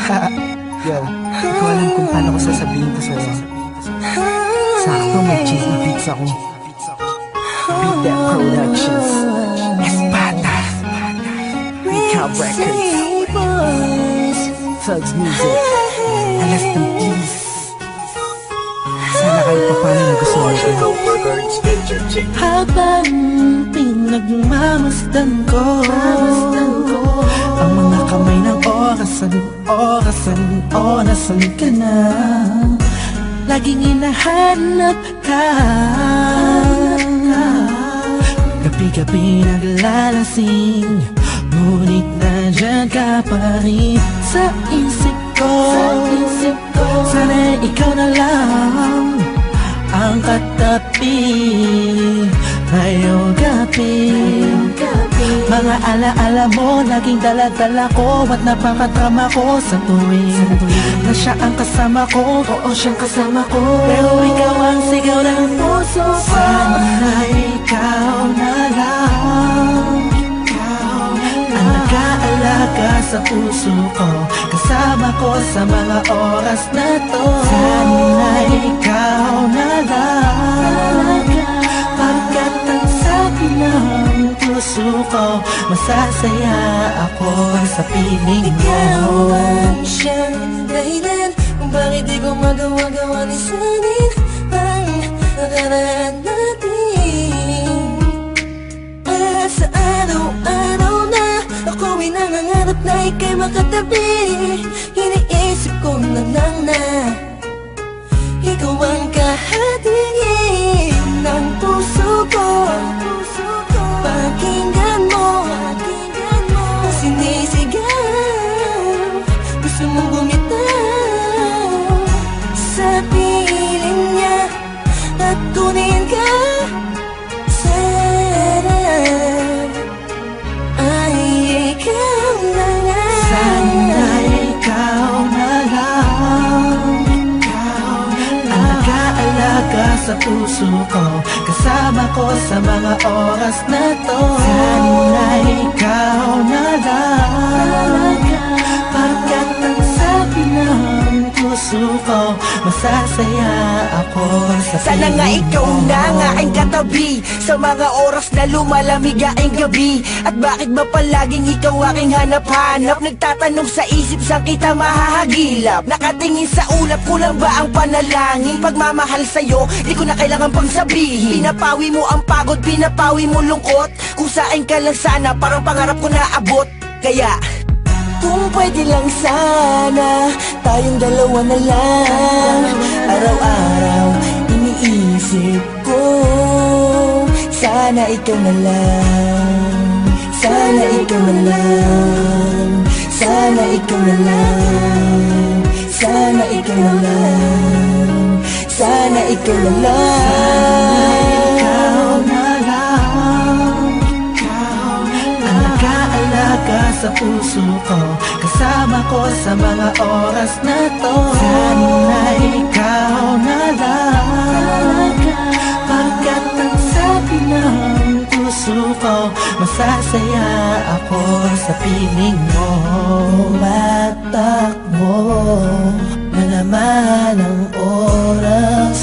Yo, di ko alam kung paano ko sasabihin to sa'yo. Sakto may cheesy beats ako. Beat That Productions, Espada, Recap Records, Thugs Music, Alas ng Peace. Sana kayo pa paano nagustuhan ko. Habang pinagmamasdan ko ang mga kamay ng orasan, nasan ka na? Laging hinahanap ka, gabi-gabi naglalasing, ngunit nandyan ka pa rin sa isip ko. Sana ikaw na lang ang katabi ngayong gabi. Mga alaala mo laging dala-dala ko, at napakatrama ko sa tuwing na siya ang kasama ko. Oo, siyang kasama ko, pero ikaw ang sigaw ng puso ko. Sana ikaw na lang ang nag-aalaga sa puso ko, kasama ko sa mga oras na to. Sana ikaw na lang, pagkat ang sabi ng puso ko, masasaya ako sa piling mo. Ikaw ang siyang dahilan kung bakit di ko magawa-gawa ni sanin ang nakaraan natin. At sa araw-araw na ako'y nangangarap na ika'y makatabi, iniisip ko na lang na ikaw ang kahatingin ng puso ko. Pakinggan mo ang sinisigaw, gusto mong bumitaw sa piling niya at kunin ka. Sana ay ikaw na nga. Sana ikaw na lang ang nag-aalaga sa puso ko, kasama ko sa mga oras na to. Sana ikaw na lang, pagkat ang sabi ng puso ko, masasaya ako sa Sana nga piling ikaw mo. na nga aking katabi sa mga oras na lumalamig aking gabi. At bakit ba palaging ikaw aking hanap-hanap? Nagtatanong sa isip, saan kita mahahagilap? Nakatingin sa ulap, kulang ba ang panalangin? Pagmamahal sa'yo, di ko na kailangan pang sabihin. Pinapawi mo ang pagod, pinapawi mo lungkot. Kung saan ka lang sana, parang pangarap ko naabot. Kaya kung pwede lang sana, tayong dalawa na lang. Araw-araw iniisip ko, sana ikaw na lang. Sana ikaw na lang. Sana ikaw na lang. Sana ikaw na lang. Sana ikaw na lang. Ikaw na lang ang nag-aalaga sa puso ko, kasama ko sa mga oras na to. Sana ikaw na lang, pagkat ang sabi ng puso ko, masasaya ako sa piling mo. Tumatakbo na naman ang oras,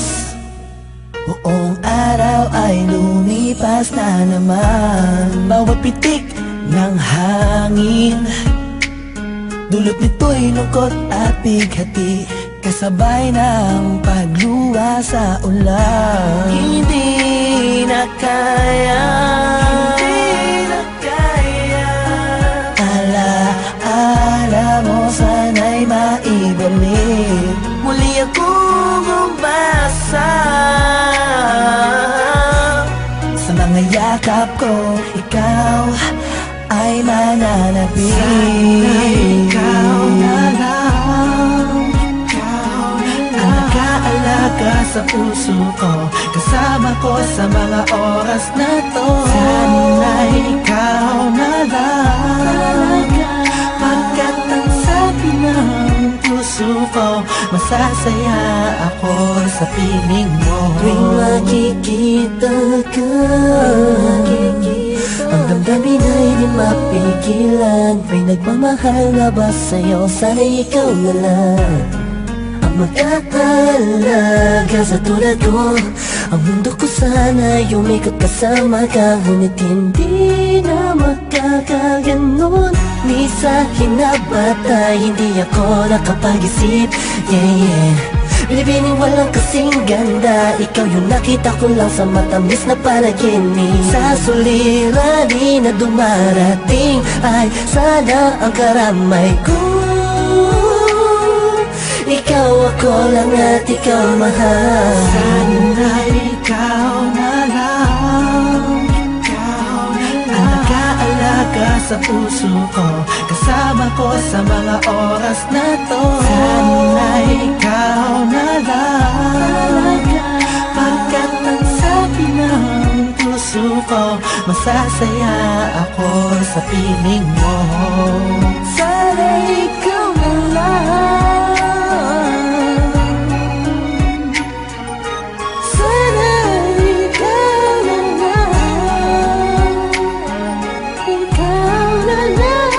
buong araw ay lumipas na naman. Bawat pitik ng hangin, dulot nito'y lungkot at bighati, kasabay ng pagluwa sa ulan. Hindi na kaya, alaala mo sana'y maibalik. Muli akong umasa sa mga yakap ko, ikaw ay mananatili. Sana ikaw na lang ang nag-aalaga sa puso ko, kasama ko sa mga oras na to. Sana ikaw na lang, pagkat ang sabi ng puso ko, masasaya ako sa piling mo. Tuwing makikita ka, ang damdamin amin ay di mapigilan. May nagmamahal nga ba sa'yo? Sana'y ikaw na lang ang mag-aalaga sa tulad ko. Ang mundo ko sana umikot kasama ka, ngunit hindi na magkakaganon. Ni sa hinabatay, hindi ako nakapag-isip. Yeah. Binibining walang kasing ganda, ikaw yung nakita ko lang sa matamis na panaginip. Sa suliranin na dumarating ay sana ang karamay ko. Ikaw ako lang at ikaw mahal. Sana ikaw na lang, alaga-alaga sa puso ko, kasama ko sa mga oras na to. Sana ikaw na lang, pagkat ang sabi ng puso ko, masasaya ako sa piling mo. Sana ikaw na lang. Sana ikaw na lang. Ikaw na lang.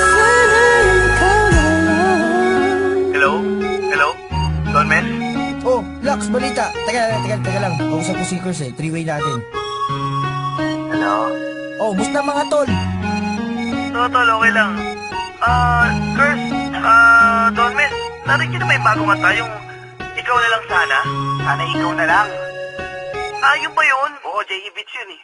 Sana ikaw na lang. Hello? Hello? Don Mel? Oh, Lux, balita. Teka lang. Kausap ko si Kurs eh. Three-way natin. Hello? Oh, musta mga tol? Tol, okay lang. Kurs, Don Mel, narinig niyo na may bago kanta yung Ikaw na lang sana? Sana ikaw na lang. Yun ba yun? Oo, J.E. Beats yun eh.